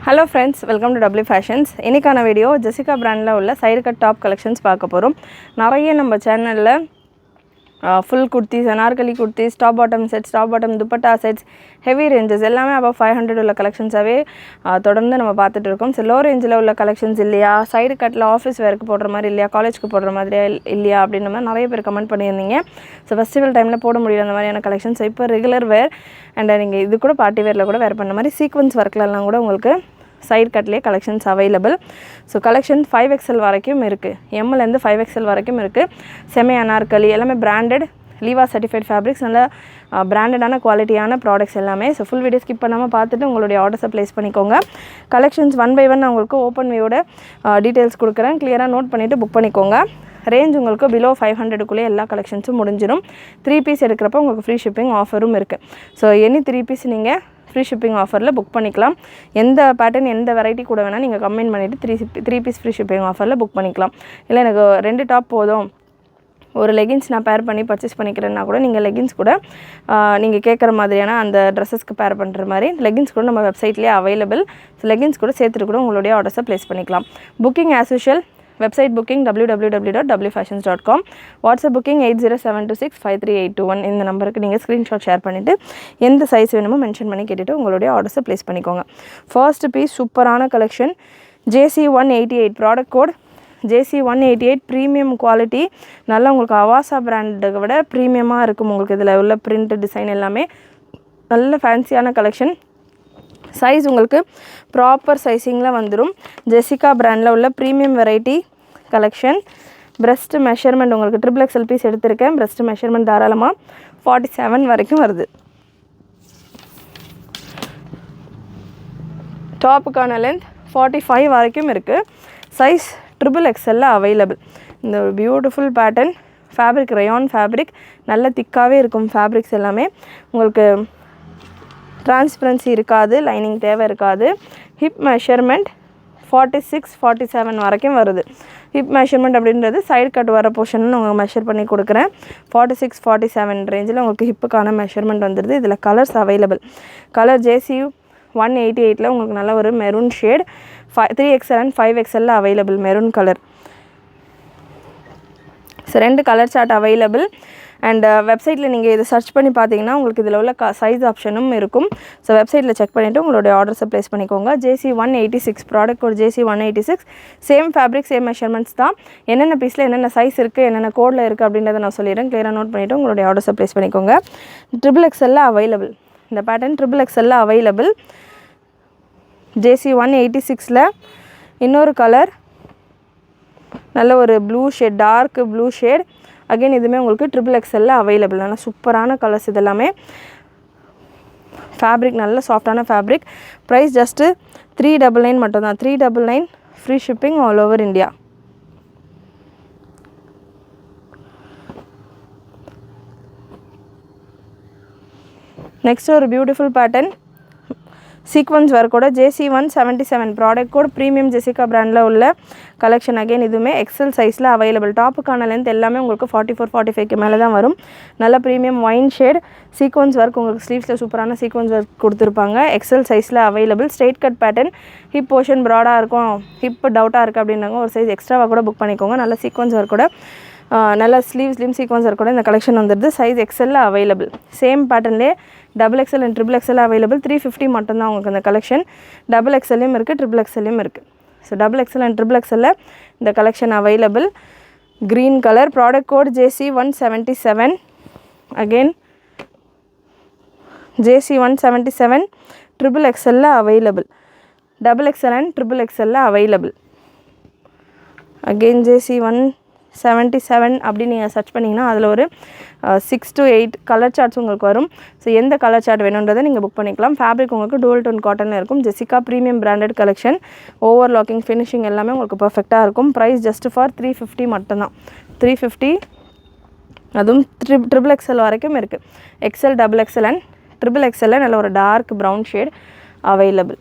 Hello friends, welcome to W Fashions. இன்னைக்கான video Jessica பிராண்ட்ல உள்ள சைடு கட் டாப் கலெக்ஷன்ஸ் பார்க்க போறோம். நிறைய நம்ம சேனல்ல full kurtis, anarkali kurtis, top bottom sets, top bottom dupatta sets, heavy ranges எல்லாமே above 500 உள்ள கலெக்ஷன்ஸாவே தொடர்ந்து நம்ம பார்த்துட்டு இருக்கோம். சோ லோ ரேஞ்சில உள்ள கலெக்ஷன்ஸ் இல்லையா, சைடு கட்ல ஆபீஸ் வேர்க்கு போடுற மாதிரி இல்லையா, காலேஜ்க்கு போடுற மாதிரி இல்லையா அப்படின மாதிரி நிறைய பேர் கமெண்ட் பண்ணியிருந்தீங்க. சோ ஃபெஸ்டிவல் டைம்ல போட முடியல அந்த மாதிரியான கலெக்ஷன்ஸ் இப்போ ரெகுலர் வேர் அண்ட் நீங்க இது கூட பார்ட்டி வேர்ல கூட வேர் பண்ண மாதிரி சீக்வென்ஸ் வர்க்ல எல்லாம் கூட உங்களுக்கு side cutலயே collections available. So collection 5XL வரைக்கும் இருக்கு. M ல இருந்து 5XL வரைக்கும் இருக்கு. Semi anarkali எல்லாமே branded Liva certified fabrics நல்ல branded-ஆன குவாலிட்டியான products எல்லாமே. So full video skip பண்ணாம பார்த்துட்டு உங்களுடைய ஆர்டர்ஸ் place பண்ணிக்கோங்க. Collections one by one நான் உங்களுக்கு open view-ஓட details கொடுக்கிறேன். clear-ஆ நோட் பண்ணிட்டு book பண்ணிக்கோங்க. ரேஞ்ச் உங்களுக்கு below 500 குள்ள எல்லா கலெக்ஷன்ஸும் முடிஞ்சிரும். 3 பீஸ் எடுக்கறப்ப உங்களுக்கு free shipping ஆஃபரும் இருக்கு. So any 3 பீஸ் நீங்க free shipping ஆஃபர்ல புக் பண்ணிக்கலாம். எந்த பேட்டர்ன் எந்த வெரைட்டி கூட வேணா நீங்க கமெண்ட் பண்ணிட்டு 3 பீஸ் free shipping ஆஃபர்ல புக் பண்ணிக்கலாம். இல்ல எனக்கு ரெண்டு டாப் போதும், ஒரு லெகின்ஸ் நான் பேர் பண்ணி பர்ச்சேஸ் பண்ணிக்கிறேன்னா கூட நீங்க லெகின்ஸ் கூட நீங்க கேக்குற மாதிரியான அந்த Dresses-க்கு பேர் பண்ற மாதிரி லெகின்ஸ் கூட நம்ம வெப்சைட்லயே அவேலபிள். சோ லெகின்ஸ் கூட சேர்த்து கூட உங்களுடைய ஆர்டர்ஸை ப்ளேஸ் பண்ணிக்கலாம். Booking as usual website booking www.wfashions.com, WhatsApp booking 8072653821 இந்த நம்பருக்கு நீங்க ஸ்கிரீன்ஷாட் ஷேர் பண்ணிட்டு எந்த சைஸ் வேணுமோ மென்ஷன் பண்ணி கேட்டிட்டு உங்களுடைய ஆர்டர்ஸை ப்ளேஸ் பண்ணிக்கோங்க. ஃபர்ஸ்ட் பீஸ் சூப்பரான collection JC188 product code JC188 premium quality. நல்லா உங்களுக்கு அவாசா பிராண்டை விட பிரீமியமா இருக்கும். உங்களுக்கு இதுல உள்ள பிரிண்ட் டிசைன் எல்லாமே நல்ல ஃபேன்சியான கலெக்ஷன். சைஸ் உங்களுக்கு ப்ராப்பர் சைசிங்ல வந்துரும். ஜெசிகா பிராண்ட்ல உள்ள premium variety collection. breast measurement உங்களுக்கு XXL பீஸ் எடுத்துர்க்கேன். breast மெஷர்மென்ட் தாராளமா 47 வரைக்கும் வருது. டாப்புக்கான லெந்த் 45 வரைக்கும் இருக்கு. சைஸ் XXL ல அவேலபிள். இந்த ஒரு beautiful pattern fabric rayon fabric நல்ல திக்காவே இருக்கும். ஃபேப்ரிக்ஸ் எல்லாமே உங்களுக்கு transparency இருக்காது, லைனிங் தேவை இருக்காது. hip measurement 46 47 வரைக்கும் வருது. hip measurement அப்படின்றது சைடு கட் வர போர்ஷன் நான் உங்களுக்கு மெஷர் பண்ணி கொடுக்கிறேன். 46 47 ரேஞ்சில உங்களுக்கு ஹிப்புக்கான மெஷர்மென்ட் வந்துருது. இதுல கலர்ஸ் அவேலபிள். கலர் JC188 ல உங்களுக்கு நல்ல ஒரு maroon shade 3XL and 5XL ல அவேலபிள் மெரூன் கலர். சோ ரெண்டு கலர் சார்ட் அவேலபிள். அண்ட் வெப்சைட்ல நீங்க இத சர்ச் பண்ணி பாத்தீங்கன்னா உங்களுக்கு இதுல உள்ள சைஸ் ஆப்ஷனும் இருக்கும். சோ வெப்சைட்ல செக் பண்ணிட்டு உங்களுடைய ஆர்டர்ஸை ப்ளேஸ் பண்ணிக்கோங்க. JC186 product code JC186 same fabric same measurements தான். என்னென்ன பீஸ்ல என்னென்ன சைஸ் இருக்கு என்னென்ன கோட்ல இருக்கு அப்படிங்கறத நான் சொல்லிறேன். கிளியரா நோட் பண்ணிட்டு உங்களுடைய ஆர்டர்ஸை ப்ளேஸ் பண்ணிக்கோங்க. XXL ல அவேலபிள். இந்த பேட்டர்ன் XXL ல அவேலபிள். JC186 ல இன்னொரு கலர் நல்ல ஒரு blue shade dark blue shade. Again இதுமே உங்களுக்கு XXL ல அவேலபிள். நல்ல சூப்பரான கலர்ஸ் இதெல்லாமே. ஃபேப்ரிக் நல்ல சாஃப்ட்டான ஃபேப்ரிக். பிரைஸ் ஜஸ்ட் 399 மட்டும் தான். 399 free shipping all over India. Next ஒரு பியூட்டிஃபுல் பேட்டர்ன் சீக்வென்ஸ் வர்க்கோட JC177 product code premium Jessica பிராண்ட்ல உள்ள கலெக்ஷன். அகைன் இதுமே XL சைஸ்ல அவேலபிள். டாப்புக்கான லெந்த் எல்லாமே உங்களுக்கு 44 45 க்கு மேல தான் வரும். நல்ல premium wine shade sequence work உங்களுக்கு ஸ்லீவ்ஸ்ல சூப்பரான சீக்வென்ஸ் வர்க் கொடுத்திருப்பாங்க. XL சைஸ்ல available. Straight cut pattern hip portion broad-ஆ இருக்கும், ஹிப் டவுட்டா இருக்கு அப்படினாங்க ஒரு சைஸ் எக்ஸ்ட்ராவா கூட புக் பண்ணிக்கோங்க. நல்ல சீக்வென்ஸ் வர்க்கோட நல்ல ஸ்லீம் சீக்வென்ஸ் வர்க்கோட இந்த கலெக்ஷன் வந்துருது. சைஸ் XL ல அவேலபிள். சேம் பேட்டர்ன்லயே XXL and XXL அவேலபிள். 350 மட்டும் தான் உங்களுக்கு இந்த கலெக்ஷன். XXL லயும் இருக்கு, XXL லயும் இருக்கு. சோ XXL and XXL ல இந்த collection available. green color product code JC177. again JC177 XXL ல அவேலபிள். XXL and XXL ல அவேலபிள். again JC177 அப்படி நீங்க சர்ச் பண்ணீங்கன்னா அதுல ஒரு 6 to 8 கலர் சார்ட்ஸ் உங்களுக்கு வரும். சோ எந்த கலர் சார்ட் வேணும்ன்றதை நீங்க புக் பண்ணிக்கலாம். ஃபேப்ரிக் உங்களுக்கு dual tone காட்டன்ல இருக்கும். Jessica premium branded collection. Overlocking finishing எல்லாமே உங்களுக்கு பெர்ஃபெக்ட்டா இருக்கும். பிரைஸ் ஜஸ்ட் ஃபார் 350 மட்டும் தான். 350. அதுவும் XXL வரைக்கும் இருக்கு. XL XXL and XXL ல நல்ல ஒரு dark brown shade available.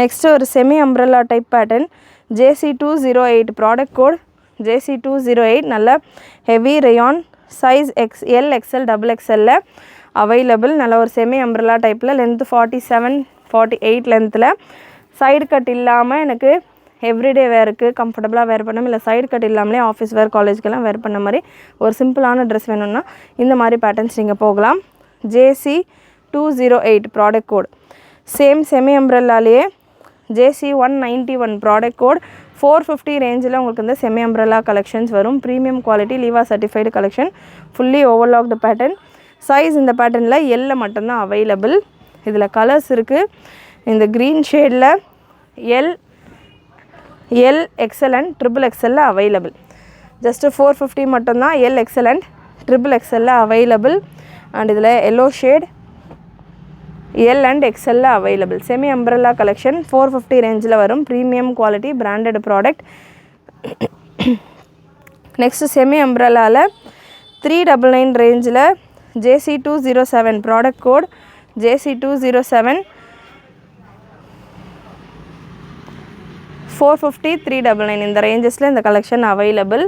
Next ஒரு semi umbrella type pattern JC208 product code JC208 நல்ல heavy rayon size XL XL XXL ல அவைலபிள். நல்ல ஒரு செமி அம்ப்ரெல்லா டைப்பில், லென்த்து 47, 48 லென்த்தில், சைடு கட் இல்லாமல் எனக்கு எவ்ரிடே வேருக்கு கம்ஃபர்டபுளாக வேர் பண்ணணும், இல்லை சைடு கட் இல்லாமலே ஆஃபீஸ் வேர் காலேஜ்க்கெல்லாம் வேர் பண்ண மாதிரி ஒரு சிம்பிளான ட்ரெஸ் வேணும்னா இந்த மாதிரி பேட்டர்ன்ஸ் நீங்கள் போகலாம். JC 208 product code. Same semi அம்ப்ரெல்லாலேயே JC 191 ப்ராடக்ட் கோட். 450 ரேஞ்சில் உங்களுக்கு இந்த செமி அம்ப்ரெல்லா கலெக்ஷன்ஸ் வரும். Premium quality Liva certified collection. Fully overlocked pattern. Size இந்த பேட்டர்னில் எல்ல மட்டும்தான் அவைலபிள். இதில் கலர்ஸ் இருக்குது. இந்த க்ரீன் ஷேடில் L XL and XXL available. Just 450 மட்டும்தான். L XL and XXL available. And இதில் yellow shade L and XL available. Semi umbrella collection 450 ரேஞ்சில் வரும். Premium quality branded product. Next semi அம்ப்ரெல்லாவில் 399 ரேஞ்சில் JC 207 ப்ராடக்ட் கோட். JC 207 450 399 இந்த ரேஞ்சஸில் இந்த கலெக்ஷன் அவைலபிள்.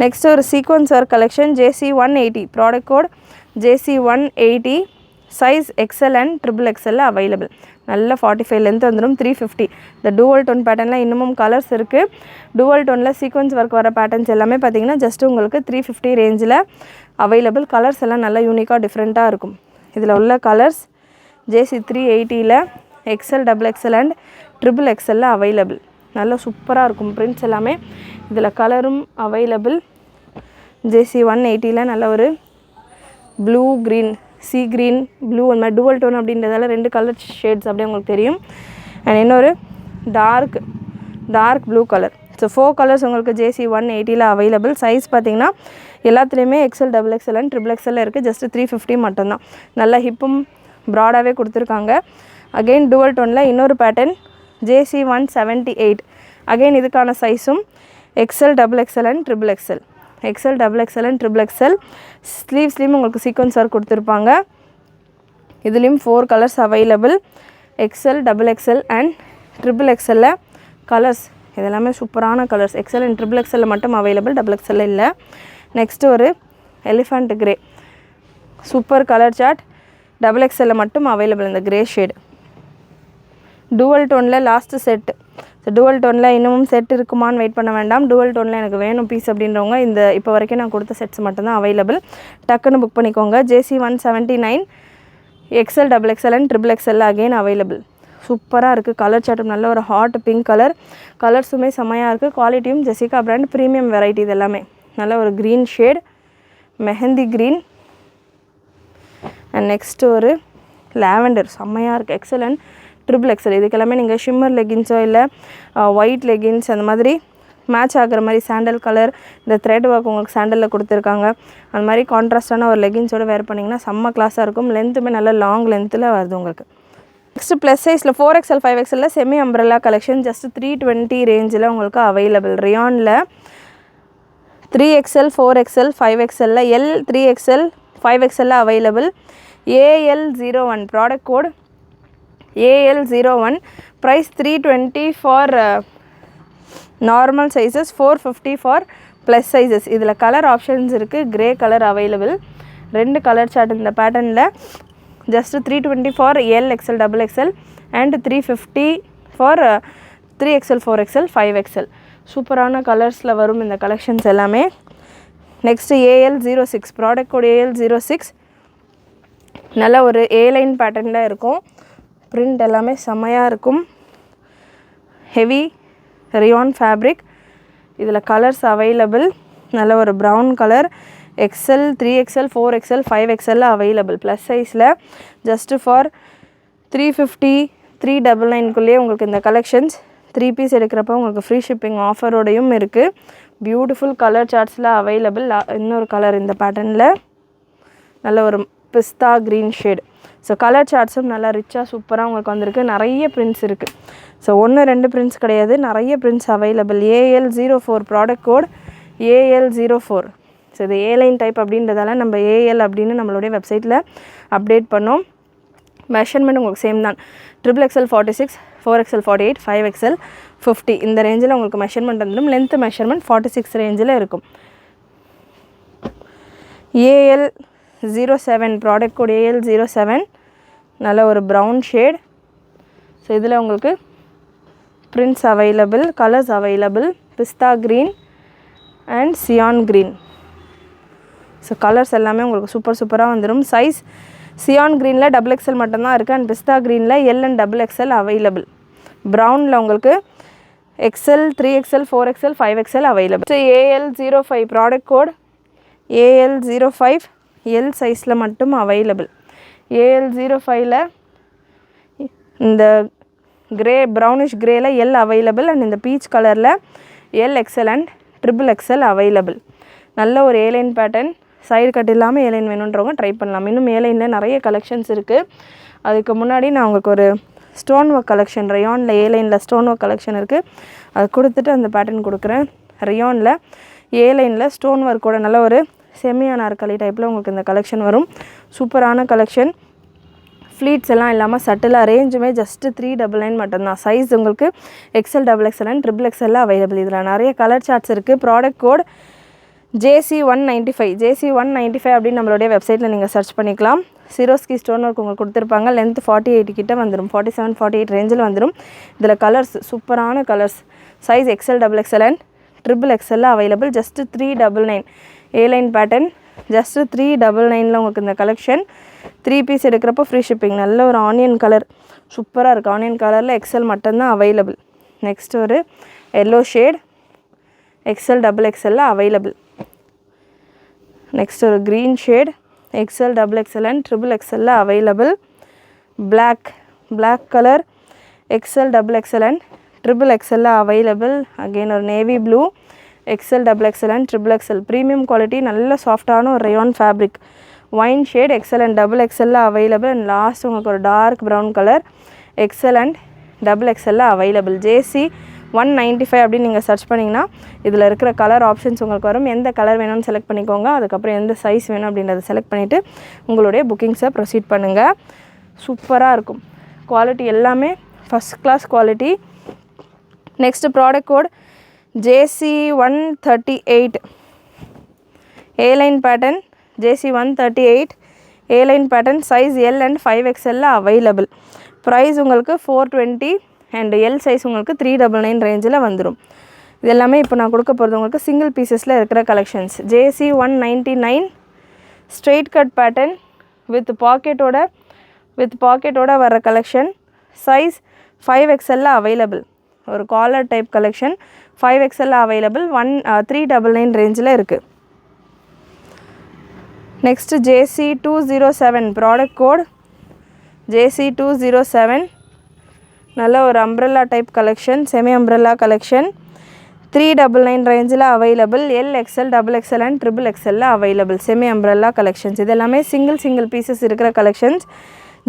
நெக்ஸ்ட் ஒரு sequins work collection JC 180 product code. JC 180 size XL and XXL available. நல்ல 45 length வந்துடும். 350. இந்த டூவல் டோன் பேட்டர்னில் இன்னமும் கலர்ஸ் இருக்குது. டூவல் டோனில் சீக்வன்ஸ் ஒர்க் வர பேட்டர்ன்ஸ் எல்லாமே பார்த்தீங்கன்னா ஜஸ்ட் உங்களுக்கு 350 ரேஞ்சில் அவைலபிள். கலர்ஸ் எல்லாம் நல்லா யூனிக்காக டிஃப்ரெண்ட்டாக இருக்கும். இதில் உள்ள colours JC 380ல் XL XXL and XXL available. நல்லா சூப்பராக இருக்கும் பிரிண்ட்ஸ் எல்லாமே. இதில் கலரும் அவைலபிள். JC 180ல் நல்ல ஒரு blue green, C green, blue அந்த மாதிரி டூவல் டோன் அப்படின்றதால 2 கலர் ஷேட்ஸ் அப்படியே உங்களுக்கு தெரியும். அண்ட் இன்னொரு dark blue colour. So 4 colours உங்களுக்கு JC 180ல் அவைலபிள். சைஸ் பார்த்திங்கன்னா எல்லாத்துலேயுமே XL XXL and XXL இருக்குது. ஜஸ்ட்டு 350 மட்டும்தான். நல்லா ஹிப்பும் ப்ராடாகவே கொடுத்துருக்காங்க. அகெயின் டூவல் டோனில் இன்னொரு பேட்டர்ன் JC 178. அகெயின் இதுக்கான சைஸும் XL XXL and XXL. XL XXL and XXL. ஸ்லீவ்ஸ்லேயும் உங்களுக்கு சீக்வன்ஸ் ஒர்க் கொடுத்துருப்பாங்க. இதுலேயும் 4 colours available. XL XXL and XXL colours இதெல்லாமே சூப்பரான கலர்ஸ். XL and XXL மட்டும் அவைலபிள், XXL இல்லை. நெக்ஸ்ட்டு ஒரு elephant grey super colour chart. XXL மட்டும் அவைலபிள் இந்த கிரே ஷேடு. டூவல் டோனில் லாஸ்ட்டு செட்டு. ஸோ டூவல் டோனில் இன்னமும் செட் இருக்குமான்னு வெயிட் பண்ண வேண்டாம். டூவல் டோனில் எனக்கு வேணும் பீஸ் அப்படின்றவங்க இந்த இப்போ வரைக்கும் நான் கொடுத்த செட்ஸ் மட்டும்தான் அவைலபிள். டக்குன்னு புக் பண்ணிக்கோங்க. JC 179 XL XXL and XXL again available. சூப்பராக இருக்குது. கலர் சார்ட்டும் நல்ல ஒரு ஹாட் பிங்க் கலர். கலர்ஸுமே செம்மையாக இருக்குது. குவாலிட்டியும் ஜெசிகா பிராண்ட் ப்ரீமியம் வெரைட்டி. இது எல்லாமே நல்ல ஒரு green shade, mehndi green. And next ஒரு லாவெண்டர் செம்மையாக இருக்குது. Excellent XXL. இதுக்கெல்லாமே நீங்கள் ஷிம்மர் லெகின்ஸோ இல்லை ஒயிட் லெகின்ஸ் அந்த மாதிரி மேட்ச் ஆகிற மாதிரி சாண்டல் கலர், இந்த த்ரெட் ஒர்க் உங்களுக்கு சாண்டலில் கொடுத்துருக்காங்க. அந்த மாதிரி கான்ட்ராஸ்டான ஒரு லெகின்ஸோடு வேர் பண்ணிங்கன்னா செம்ம கிளாஸாக இருக்கும். லென்த்துமே நல்ல லாங் லென்த்தில் வருது உங்களுக்கு. நெக்ஸ்ட்டு ப்ளஸ் சைஸில் 4XL 5XL semi umbrella collection just 320 ரேஞ்சில் உங்களுக்கு அவைலபிள். ரியானில் 3XL 4XL 5XL L 3XL 5XL available. AL01 product code AL01. Price 320 for normal sizes, 450 for plus sizes. இதில் கலர் ஆப்ஷன்ஸ் இருக்குது. Grey colour available. 2 colour chart இந்த பேட்டர்னில். Just 320 for L XL XXL and 350 for 3XL 4XL 5XL. சூப்பரான கலர்ஸில் வரும் இந்த collections எல்லாமே. Next AL06 product code AL06. நல்ல ஒரு A-லைன் பேட்டர்னில் இருக்கும். பிரிண்ட் எல்லாமே செம்மையாக இருக்கும். Heavy Ryan fabric. இதில் கலர்ஸ் அவைலபிள். நல்ல ஒரு brown colour. XL 3XL 4XL 5XL available. Plus சைஸில் ஜஸ்ட்டு ஃபார் 350 399 உங்களுக்கு இந்த கலெக்ஷன்ஸ் 3 பீஸ் எடுக்கிறப்ப உங்களுக்கு ஃப்ரீ ஷிப்பிங் ஆஃபரோடையும் இருக்குது. பியூட்டிஃபுல் கலர் சார்ட்ஸில் அவைலபிள். இன்னொரு கலர் இந்த பேட்டர்னில் நல்ல ஒரு pista green shade. So colour சார்ட்ஸும் நல்லா ரிச்சாக சூப்பராக உங்களுக்கு வந்திருக்கு. நிறைய பிரிண்ட்ஸ் இருக்குது. ஸோ 1-2 பிரிண்ட்ஸ் கிடையாது, நிறைய prints available. AL04 product code AL04. So இது A-லைன் டைப் அப்படின்றதால நம்ம AL அப்படின்னு நம்மளுடைய வெப்சைட்டில் அப்டேட் பண்ணோம். மெஷர்மெண்ட் உங்களுக்கு சேம் தான். XXL 46 4XL 48 5XL 50 இந்த ரேஞ்சில் உங்களுக்கு மெஷர்மெண்ட் வந்துடும். லென்த்து மெஷர்மெண்ட் 46 ரேஞ்சில் இருக்கும். AL07 ப்ராடக்ட் கோட் AL07 நல்ல ஒரு ப்ரௌன் ஷேட். ஸோ இதில் உங்களுக்கு prints available, colors available, pista green and cyan green. So colours எல்லாமே உங்களுக்கு சூப்பராக வந்துடும். சைஸ் சியான் க்ரீனில் XXL மட்டும்தான் இருக்குது அண்ட் பிஸ்தா க்ரீனில் L and XXL அவைலபிள். ப்ரௌனில் உங்களுக்கு XL, 3XL, 4XL, 5XL available. So AL05 product code AL05 L சைஸில் மட்டும் அவைலபிள். AL05ல் இந்த கிரே ப்ரௌனிஷ் கிரேயில் L அவைலபிள் அண்ட் இந்த பீச் கலரில் LXL அண்ட் XXL அவைலபிள். நல்ல ஒரு ஏலைன் பேட்டர்ன், சைடு கட் இல்லாமல் ஏலைன் வேணுன்றவங்க ட்ரை பண்ணலாம். இன்னும் ஏலைனில் நிறைய கலெக்ஷன்ஸ் இருக்குது. அதுக்கு முன்னாடி நான் உங்களுக்கு ஒரு ஸ்டோன் ஒர்க் கலெக்ஷன் ரயானில் ஏலைனில் ஸ்டோன் ஒர்க் கலெக்ஷன் இருக்குது, அது கொடுத்துட்டு அந்த பேட்டர்ன் கொடுக்குறேன். ரயானில் ஏலைனில் ஸ்டோன் ஒர்க்கோட நல்ல ஒரு செமி அனார்கலி டைப்பில் உங்களுக்கு இந்த கலெக்ஷன் வரும். சூப்பரான கலெக்ஷன். ஃப்ளீட்ஸ் எல்லாம் இல்லாமல் சட்டிலாக ரேஞ்சுமே ஜஸ்ட்டு 399 மட்டும்தான். சைஸ் உங்களுக்கு XL, XXL and XXL available. இதில் நிறைய கலர் சார்ட்ஸ் இருக்குது. ப்ராடக்ட் கோட் JC195 JC195 அப்படின்னு நம்மளுடைய வெப்சைட்டில் நீங்கள் சர்ச் பண்ணிக்கலாம். சிரோஸ்கி ஸ்டோன் ஒர்க் உங்களுக்கு கொடுத்துருப்பாங்க. லென்த் 48 கிட்ட வந்துடும், 47, 48 ரேஞ்சில் வந்துடும். இதில் கலர்ஸ் சூப்பரான colours. Size XL, XXL and XXL available. Just 399. A line pattern just 399 உங்களுக்கு இந்த கலெக்ஷன். 3 பீஸ் எடுக்கிறப்போ ஃப்ரீ ஷிப்பிங். நல்ல ஒரு ஆனியன் கலர் சூப்பராக இருக்குது. ஆனியன் கலரில் XL மட்டும்தான் அவைலபிள். நெக்ஸ்ட் ஒரு yellow shade XL, XXL available. Next ஒரு green shade XL, XXL and XXL available. Black colour XL, XXL and XXL available. Again ஒரு navy blue XL, XXL and XXL. Premium quality, நல்ல சாஃப்டான ஒரு rayon fabric. Wine shade XL and XXL available. And last உங்களுக்கு ஒரு dark brown colour XL and XXL available. JC195 அப்படின்னு நீங்கள் search பண்ணிங்கன்னா இதில் இருக்கிற கலர் ஆப்ஷன்ஸ் உங்களுக்கு வரும். எந்த கலர் வேணும்னு செலக்ட் பண்ணிக்கோங்க. அதுக்கப்புறம் எந்த சைஸ் வேணும் அப்படின்றத செலக்ட் பண்ணிவிட்டு உங்களுடைய புக்கிங்ஸை ப்ரொசீட் பண்ணுங்கள். சூப்பராக இருக்கும். குவாலிட்டி எல்லாமே first class quality. Next product code JC138 A-line pattern. JC138 A-line pattern. Size L and 5XL available. Price உங்களுக்கு 420 அண்ட் எல் சைஸ் உங்களுக்கு 399 ரேஞ்சில் வந்துடும். இது எல்லாமே இப்போ நான் கொடுக்க போகிறது உங்களுக்கு சிங்கிள் பீசஸில் இருக்கிற collections. JC199 straight cut pattern with பாக்கெட்டோட வர கலெக்ஷன். Size 5XL available. ஒரு collar type collection. 5XL available. 399 ரேஞ்சில் இருக்குது. Next JC207 product code JC207 நல்ல ஒரு umbrella type collection, semi umbrella collection. 399 ரேஞ்சில் available. LXL, XXL and XXL available. Semi umbrella collections. இது எல்லாமே சிங்கிள் பீசஸ் இருக்கிற collections.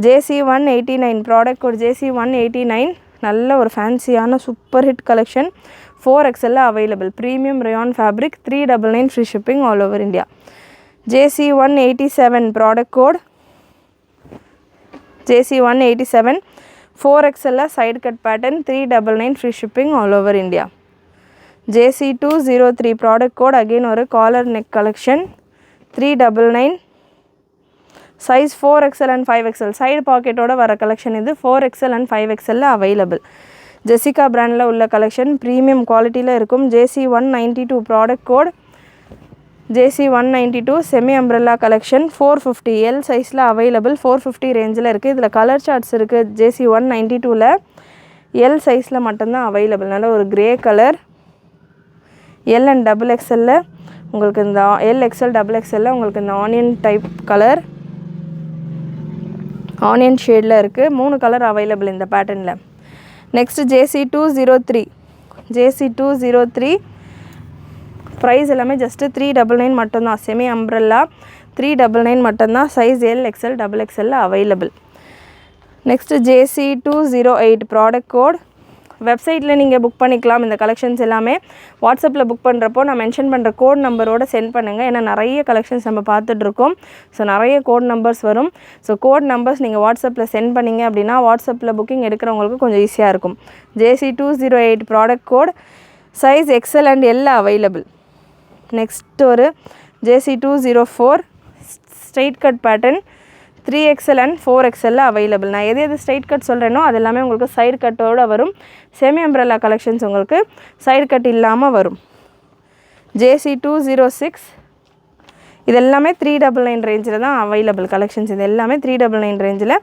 JC189 product code JC189 நல்ல ஒரு ஃபேன்சியான super hit collection. 4XL available. Premium rayon fabric. 399 free shipping all over India. JC187 product code JC187 4XL side cut pattern. 399 free shipping all over India. JC203 product code again ஒரு collar neck collection. 399. Size 4XL and 5XL. Side பாக்கெட்டோட வர collection இது. 4XL and 5XL available. Jessica பிராண்டில் உள்ள collection premium குவாலிட்டியில் இருக்கும். JC192 product code JC192 semi umbrella collection. 450 L சைஸில் available. 450 ரேஞ்சில் இருக்குது. இதில் கலர் சார்ட்ஸ் இருக்குது. JC192ல் எல் சைஸில் மட்டும்தான் அவைலபிள். நல்ல ஒரு grey colour. L and XXL உங்களுக்கு இந்த LXL, XXL உங்களுக்கு இந்த ஆனியன் டைப் கலர், ஆனியன் ஷேடில் இருக்குது. 3 கலர் அவைலபிள் இந்த பேட்டர்னில். நெக்ஸ்ட் JC203 ப்ரைஸ் எல்லாமே ஜஸ்ட்டு 399 மட்டும்தான். செமி அம்ப்ரெல்லா 399 மட்டும்தான். Size LXL, XXL available. Next JC208 product code. வெப்சைட்டில் நீங்கள் புக் பண்ணிக்கலாம். இந்த கலெக்ஷன்ஸ் எல்லாமே வாட்ஸ்அப்பில் புக் பண்ணுறப்போ நான் மென்ஷன் பண்ணுற கோட் நம்பரோடு சென்ட் பண்ணுங்கள். ஏன்னா நிறைய கலெக்ஷன்ஸ் நம்ம பார்த்துட்ருக்கோம். ஸோ நிறைய கோட் நம்பர்ஸ் வரும். ஸோ கோட் நம்பர்ஸ் நீங்கள் வாட்ஸ்அப்பில் சென்ட் பண்ணிங்க அப்படின்னா வாட்ஸ்அப்பில் புக்கிங் எடுக்கிறவங்களுக்கு கொஞ்சம் ஈஸியாக இருக்கும். JC208 product code. Size XL and L available. Next ஒரு JC204 straight cut pattern 3XL and 4XL available. நான் எது ஸ்ட்ரெயிட் கட் சொல்கிறேனோ அது எல்லாமே உங்களுக்கு சைடு கட்டோடு வரும். செமி அம்ப்ரெல்லா கலெக்ஷன்ஸ் உங்களுக்கு சைடு கட் இல்லாமல் வரும். JC206 இது எல்லாமே 399 ரேஞ்சில் தான் அவைலபிள் கலெக்ஷன்ஸ். இது எல்லாமே 399 ரேஞ்சில்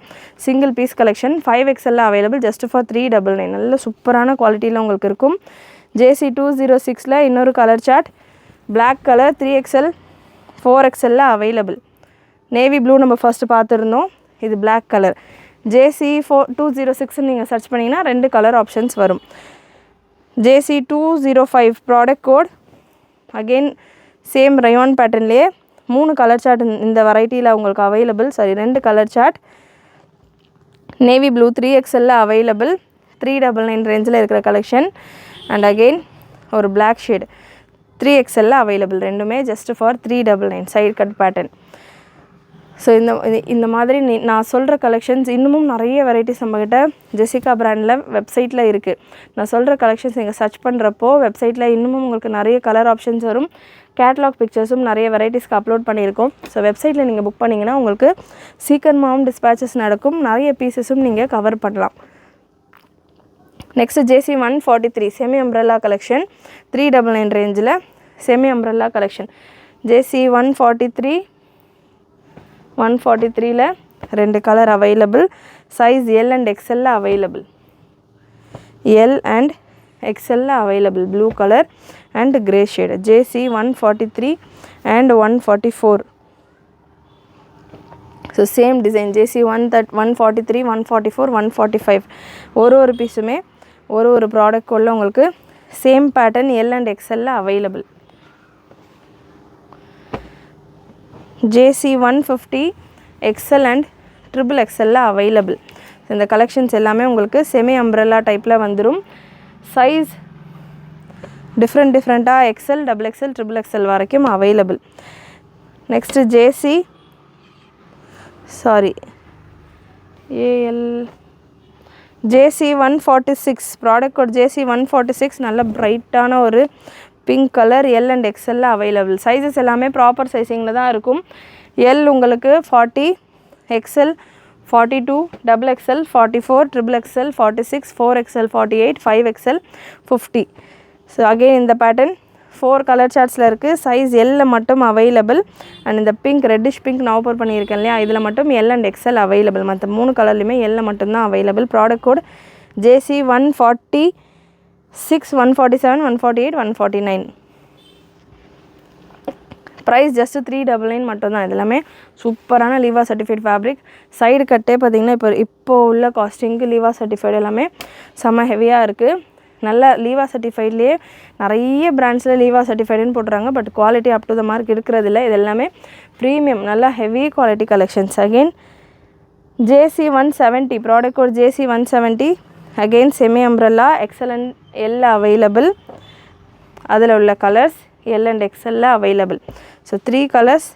single piece collection. 5XL available just for 399. நல்ல சூப்பரான குவாலிட்டியில் உங்களுக்கு இருக்கும். JC206ல் இன்னொரு colour chart black colour 3XL 4XL available. Navy blue நம்ம ஃபஸ்ட்டு பார்த்துருந்தோம். இது பிளாக் கலர். JC206 நீங்கள் சர்ச் பண்ணிங்கன்னா 2 கலர் ஆப்ஷன்ஸ் வரும். JC205 product code again same rayon பேட்டர்ன்லேயே 3 கலர் சார்ட் இந்த வெரைட்டியில் உங்களுக்கு available. 2 colour chart. Navy blue 3XL available. 399 ரேஞ்சில் இருக்கிற கலெக்ஷன். அண்ட் அகெயின் ஒரு பிளாக் ஷேட் 3XL அவைலபிள். ரெண்டுமே just for 399 side cut pattern. So இந்த மாதிரி நான் சொல்கிற கலெக்ஷன்ஸ் இன்னமும் நிறைய வெரைட்டிஸ் நம்மக்கிட்ட ஜெசிகா பிராண்டில் வெப்சைட்டில் இருக்குது. நான் சொல்கிற கலெக்ஷன்ஸ் நீங்கள் சர்ச் பண்ணுறப்போ வெப்சைட்டில் இன்னமும் உங்களுக்கு நிறைய கலர் ஆப்ஷன்ஸ் வரும். கேட்லாக் பிக்சர்ஸும் நிறைய வெரைட்டிஸ்க்கு அப்லோட் பண்ணியிருக்கோம். ஸோ வெப்சைட்டில் நீங்கள் புக் பண்ணிங்கன்னா உங்களுக்கு சீக்கிரமாகவும் டிஸ்பேச்சஸ் நடக்கும். நிறைய பீசஸும் நீங்கள் கவர் பண்ணலாம். Next JC143 semi umbrella collection 399 ரேஞ்சில் செமி அம்ப்ரெல்லா கலெக்ஷன். JC143ல் 2 colour available. Size L and XL available. L and XL available. Blue colour and grey shade. JC143 and 144. So same design JC143 144 145 ஒரு பீஸுமே ஒரு product உள்ள உங்களுக்கு same pattern L and XL available. JC150 XL and XXL available. இந்த collections எல்லாமே உங்களுக்கு semi umbrella டைப்பில் வந்துடும். சைஸ் டிஃப்ரெண்ட்டாக XL XXL XXL வரைக்கும் available. Next JC146 product code JC146 நல்ல பிரைட்டான ஒரு pink colour L and XL available. Sizes எல்லாமே ப்ராப்பர் சைஸிங்கில் தான் இருக்கும். L உங்களுக்கு 40, XL 42, XXL 44, XXL 46, 4XL 48, 5XL 50. So again இந்த பேட்டர்ன் 4 கலர் சார்ட்ஸில் இருக்குது. சைஸ் L மட்டும் அவைலபிள். அண்ட் இந்த பிங்க் ரெட்டிஷ் பிங்க் நான் ஓப்பன் பண்ணியிருக்கேன் இல்லையா, இதில் மட்டும் L and XL அவைலபிள். மற்ற 3 கலர்லையுமே L மட்டும்தான் available. Product code JC146 147 148 149. Price just 399 மட்டும்தான். இது எல்லாமே சூப்பரான லீவா சர்டிஃபைட் ஃபேப்ரிக். சைடு கட்டே பார்த்திங்கன்னா இப்போ உள்ள காஸ்டிங்க்கு லீவா சர்டிஃபைடு எல்லாமே செம்ம ஹெவியாக இருக்குது. நல்ல லீவா சர்டிஃபைட்லேயே நிறைய பிராண்ட்ஸில் லீவா சர்டிஃபைடுன்னு போட்டுறாங்க. But quality up to the mark இருக்கிறதில்ல. இது எல்லாமே ப்ரீமியம் நல்லா heavy quality collections. Again JC170 product code JC170 again semi umbrella XL and L available. அதில் உள்ள colours L and XL available. So 3 colours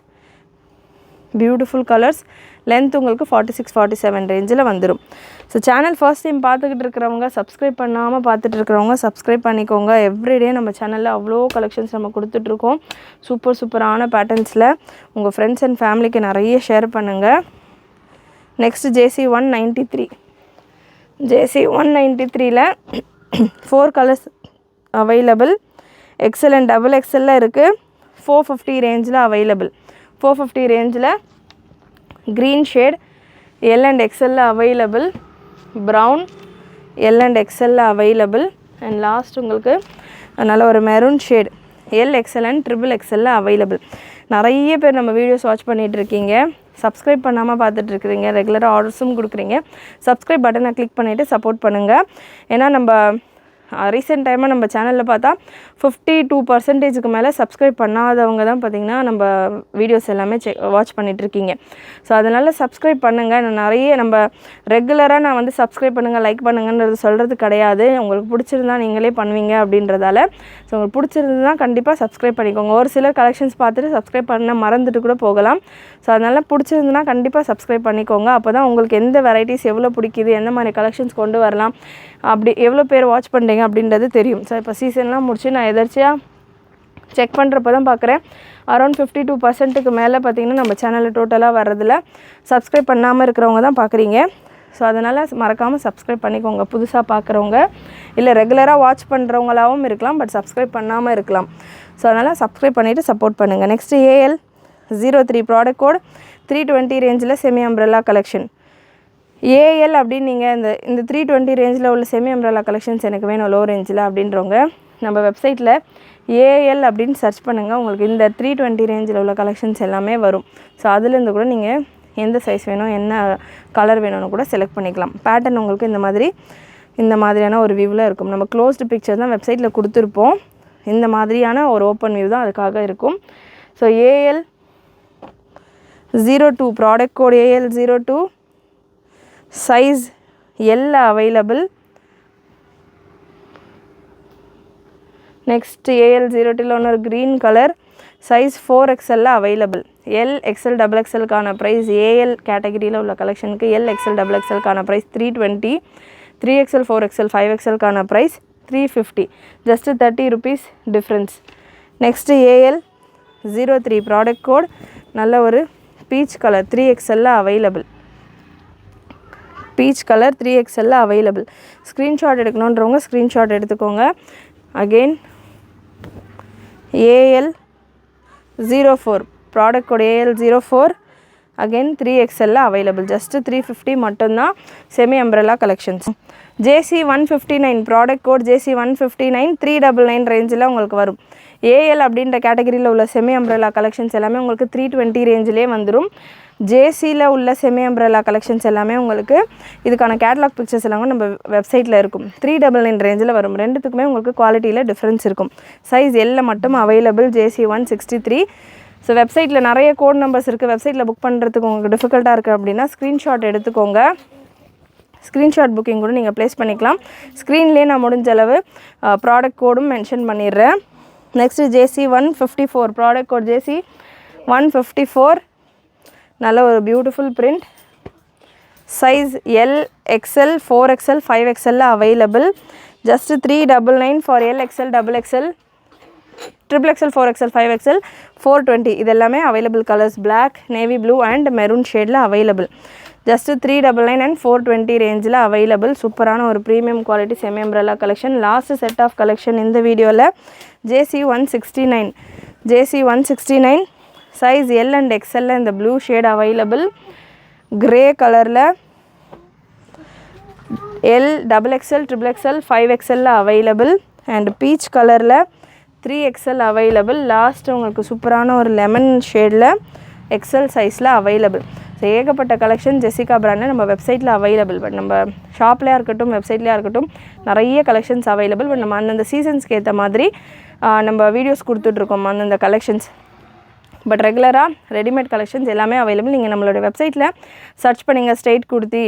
beautiful colours. Length உங்களுக்கு 46 47 ரேஞ்சில் வந்துடும். So channel first time பார்த்துக்கிட்டு இருக்கிறவங்க, சப்ஸ்கிரைப் பண்ணாமல் பார்த்துட்டு இருக்கிறவங்க சப்ஸ்கிரைப் பண்ணிக்கோங்க. எவ்ரிடே நம்ம சேனலில் அவ்வளோ கலெக்ஷன்ஸ் நம்ம கொடுத்துட்ருக்கோம். சூப்பரான பேட்டர்ன்ஸில் உங்கள் ஃப்ரெண்ட்ஸ் அண்ட் ஃபேமிலிக்கு நிறைய ஷேர் பண்ணுங்கள். Next JC193 JC193ல் 4 colours available. XL and XXL இருக்குது. 450 ரேஞ்சில் அவைலபிள். 450 ரேஞ்சில் green shade L and XL available. Brown L and XL available. And last உங்களுக்கு நல்ல ஒரு maroon shade L XL and XXL available. நிறைய பேர் நம்ம வீடியோஸ் வாட்ச் பண்ணிகிட்ருக்கீங்க, சப்ஸ்கிரைப் பண்ணாமல் பார்த்துட்ருக்குறீங்க, ரெகுலராக ஆர்டர்ஸும் கொடுக்குறீங்க. சப்ஸ்கிரைப் பட்டனை கிளிக் பண்ணிவிட்டு சப்போர்ட் பண்ணுங்கள். ஏன்னா நம்ம ரீசெண்ட் டைமாக நம்ம சேனலில் பார்த்தா 52% மேலே சப்ஸ்கிரைப் பண்ணாதவங்க தான் பார்த்திங்கன்னா நம்ம வீடியோஸ் எல்லாமே வாட்ச் பண்ணிகிட்ருக்கீங்க. ஸோ அதனால் சப்ஸ்கிரைப் பண்ணுங்கள். நிறைய நம்ம ரெகுலராக நான் வந்து சப்ஸ்கிரைப் பண்ணுங்கள் லைக் பண்ணுங்கன்றது சொல்கிறது கிடையாது. உங்களுக்கு பிடிச்சிருந்தா நீங்களே பண்ணுவீங்க அப்படின்றதால. ஸோ உங்களுக்கு பிடிச்சிருந்ததுன்னா கண்டிப்பாக சப்ஸ்கிரைப் பண்ணிக்கோங்க. ஒரு சில கலெக்ஷன்ஸ் பார்த்துட்டு சப்ஸ்கிரைப் பண்ண மறந்துட்டு கூட போகலாம். ஸோ அதனால் பிடிச்சிருந்துன்னா கண்டிப்பாக சப்ஸ்கிரைப் பண்ணிக்கோங்க. அப்போ தான் உங்களுக்கு எந்த வெரைட்டிஸ் எவ்வளோ பிடிக்குது, எந்த மாதிரி கலெக்ஷன்ஸ் கொண்டு வரலாம், அப்படி எவ்வளோ பேர் வாட்ச் பண்ணுறீங்க அப்படின்றது தெரியும். ஸோ இப்போ சீசன்லாம் முடிச்சு நான் எதர்ச்சியாக செக் பண்ணுறப்ப தான் பார்க்குறேன் அரௌண்ட் 52%க்கு மேலே பார்த்திங்கன்னா நம்ம சேனலில் டோட்டலாக வர்றதில் சப்ஸ்கிரைப் பண்ணாமல் இருக்கிறவங்க தான் பார்க்குறீங்க. ஸோ அதனால் மறக்காமல் சப்ஸ்கிரைப் பண்ணிக்கோங்க. புதுசாக பார்க்குறவங்க இல்லை ரெகுலராக வாட்ச் பண்ணுறவங்களாகவும் இருக்கலாம், பட் சப்ஸ்கிரைப் பண்ணாமல் இருக்கலாம். ஸோ அதனால் சப்ஸ்கிரைப் பண்ணிவிட்டு சப்போர்ட் பண்ணுங்கள். நெக்ஸ்ட்டு AL03 ப்ராடக்ட் கோட் 320 ரேஞ்சில் செமி அம்ப்ரெல்லா கலெக்ஷன். AL அப்படின்னு நீங்கள் இந்த 320 ரேஞ்சில் உள்ள செமி அம்ப்ரெல்லா கலெக்ஷன்ஸ் எனக்கு வேணும் லோ ரேஞ்சில் அப்படின்றவங்க நம்ம வெப்சைட்டில் AL அப்படின்னு சர்ச் பண்ணுங்கள். உங்களுக்கு இந்த 320 ரேஞ்சில் உள்ள கலெக்ஷன்ஸ் எல்லாமே வரும். ஸோ அதுலேருந்து கூட நீங்கள் எந்த சைஸ் வேணும், என்ன கலர் வேணும்னு கூட செலக்ட் பண்ணிக்கலாம். பேட்டர்ன் உங்களுக்கு இந்த மாதிரியான ஒரு வியூவில் இருக்கும். நம்ம க்ளோஸ்டு பிக்சர் தான் வெப்சைட்டில் கொடுத்துருப்போம். இந்த மாதிரியான ஒரு ஓப்பன் வியூ தான் அதுக்காக இருக்கும். So AL02 product code AL02 size L available. Next AL02ல் ஒன்று green colour size 4XL available. L XL XXLக்கான ப்ரைஸ் AL கேட்டகரியில் உள்ள கலெக்ஷனுக்கு L XL XXLக்கான ப்ரைஸ் 320, 3XL 4XL 5XLக்கான price 350, just 30 rupees difference. Next AL03 product code நல்ல ஒரு peach colour 3XL available. Peach colour 3XL available. Screenshot எடுக்கணுன்றவங்க screenshot எடுத்துக்கோங்க. Again AL04 product code AL04 again 3XL available. Just 350 மட்டும்தான் semi umbrella collections. JC159 product code JC159 399 ரேஞ்சில் உங்களுக்கு வரும். AL அப்படின்ற கேட்டகரியில் உள்ள செமி அம்ப்ரெல்லா கலெக்ஷன்ஸ் எல்லாமே உங்களுக்கு 320 ரேஞ்சிலே வந்துடும். JCயில் உள்ள செமி அம்ப்ரெல்லா கலெக்ஷன்ஸ் எல்லாமே உங்களுக்கு இதுக்கான கேட்லாக் பிக்சர்ஸ் எல்லாமே நம்ம வெப்சைட்டில் இருக்கும். 399 ரேஞ்சில் வரும். ரெண்டுத்துக்குமே உங்களுக்கு குவாலிட்டியில் டிஃப்ரென்ஸ் இருக்கும். சைஸ் L மட்டும் அவைலபிள் JC163. ஸோ வெப்சைட்டில் நிறைய கோட் நம்பர்ஸ் இருக்குது. வெப்சைட்டில் புக் பண்ணுறதுக்கு உங்களுக்கு டிஃபிகல்ட்டாக இருக்குது அப்படின்னா ஸ்க்ரீன்ஷாட் எடுத்துக்கோங்க. ஸ்க்ரீன்ஷாட் புக்கிங் கூட நீங்கள் ப்ளேஸ் பண்ணிக்கலாம். ஸ்க்ரீன்லேயே நான் முடிஞ்ச அளவு ப்ராடக்ட் கோடும் மென்ஷன் பண்ணிடுறேன். Next JC154 product code JC154 நல்ல ஒரு beautiful print. Size L XL 4XL 5XL available. Just 399 for L XL XXL XXL 4XL 5XL 420. இது எல்லாமே available colours black, navy blue and maroon ஷேடில் அவைலபிள். ஜஸ்ட்டு 399 அண்ட் 420 ரேஞ்சில் available. சூப்பரான ஒரு premium quality semi umbrella collection. Last set of collection இந்த வீடியோவில் JC169 size L and XL இந்த blue shade available. Grey கலரில் L XXL XXL 5XL available. And beach கலரில் 3XL available. Last உங்களுக்கு சூப்பரான ஒரு லெமன் ஷேடில் XL சைஸில் அவைலபிள். ஸோ ஏகப்பட்ட கலெக்ஷன் ஜெசிகா பிராண்டில் நம்ம வெப்சைட்டில் அவைலபிள். பட் நம்ம ஷாப்லேயே இருக்கட்டும் வெப்சைட்லேயே இருக்கட்டும் நிறைய கலெக்ஷன்ஸ் அவைலபிள். பட் நம்ம அந்தந்த சீசன்ஸ்க்கு ஏற்ற மாதிரி நம்ம வீடியோஸ் கொடுத்துட்ருக்கோம் அந்தந்த கலெக்ஷன்ஸ். பட் ரெகுலராக ரெடிமேட் கலெக்ஷன்ஸ் எல்லாமே அவைலபிள். நீங்கள் நம்மளோட வெப்சைட்டில் சர்ச் பண்ணிங்க straight kurti,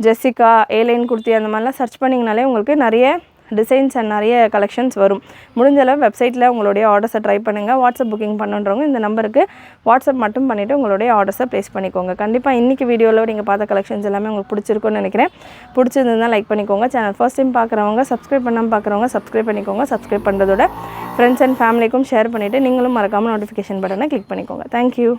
Jessica, airline kurti அந்த மாதிரிலாம் சர்ச் பண்ணிங்கனாலே உங்களுக்கு நிறைய டிசைன்ஸ் அண்ட் நிறைய கலெக்ஷன்ஸ் வரும். முடிஞ்சளவு வெப்சைட்டில் உங்களுடைய ஆர்டர்ஸை ட்ரை பண்ணுங்கள். வாட்ஸ்அப் புக்கிங் பண்ணுறவங்க இந்த நம்பருக்கு வாட்ஸ்அப் மட்டும் பண்ணிவிட்டு உங்களுடைய ஆர்டர்ஸை ப்ளேஸ் பண்ணிக்கோங்க. கண்டிப்பாக இன்றைக்கி வீடியோவில் நீங்கள் பார்த்த கலெக்ஷன்ஸ் எல்லாமே உங்களுக்கு பிடிச்சிருக்குன்னு நினைக்கிறேன். பிடிச்சிருந்ததுதான் லைக் பண்ணிக்கோங்க. சேனல் ஃபர்ஸ்ட் டைம் பார்க்குறவங்க சப்ஸ்கிரைப் பண்ணாமல் பார்க்குறவங்க சப்ஸ்கிரைப் பண்ணிக்கோங்க. சப்ஸ்கிரைப் பண்ணுறதோட ஃப்ரெண்ட்ஸ் அண்ட் ஃபேமிலிக்கும் ஷேர் பண்ணிவிட்டு நீங்களும் மறக்காமல் நோட்டிஃபிகேஷன் பட்டனை கிளிக் பண்ணிக்கோங்க. தேங்க்யூ.